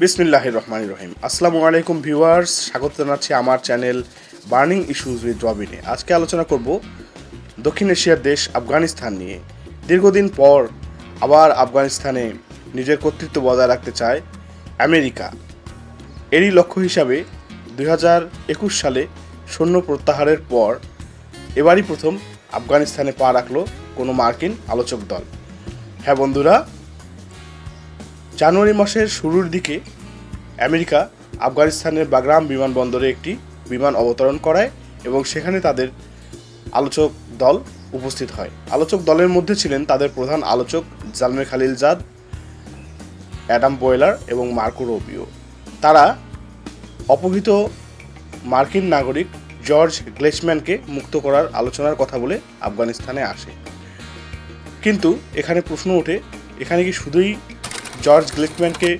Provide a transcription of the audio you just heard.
বিসমিল্লাহির রহমানির রহিম। আসসালামু আলাইকুম ভিউয়ার্স, স্বাগত জানাচ্ছি আমার চ্যানেল বার্নিং ইস্যুজ উইথ রবিনে। আজকে আলোচনা করব দক্ষিণ এশিয়ার দেশ আফগানিস্তান নিয়ে। দীর্ঘদিন পর আবার আফগানিস্তানে নিজের কর্তৃত্ব বজায় রাখতে চায় আমেরিকা। এরই লক্ষ্য হিসাবে 2021 সালে সৈন্য প্রত্যাহারের পর এবারই প্রথম আফগানিস্তানে পা রাখলো কোনো মার্কিন আলোচক দল। হ্যাঁ বন্ধুরা, জানুয়ারি মাসের শুরুর দিকে আমেরিকা আফগানিস্তানের বাগরাম বিমানবন্দরে একটি বিমান অবতরণ করায় এবং সেখানে তাদের আলোচক দল উপস্থিত হয়। আলোচক দলের মধ্যে ছিলেন তাদের প্রধান আলোচক জালমে খালিলজাদ, অ্যাডাম বয়েলার এবং মার্কো রুবিও। তারা অপহৃত মার্কিন নাগরিক জর্জ গ্লেসম্যানকে মুক্ত করার আলোচনার কথা বলে আফগানিস্তানে আসে। কিন্তু এখানে প্রশ্ন ওঠে, এখানে কি শুধুই জর্জ গ্লেসম্যানকে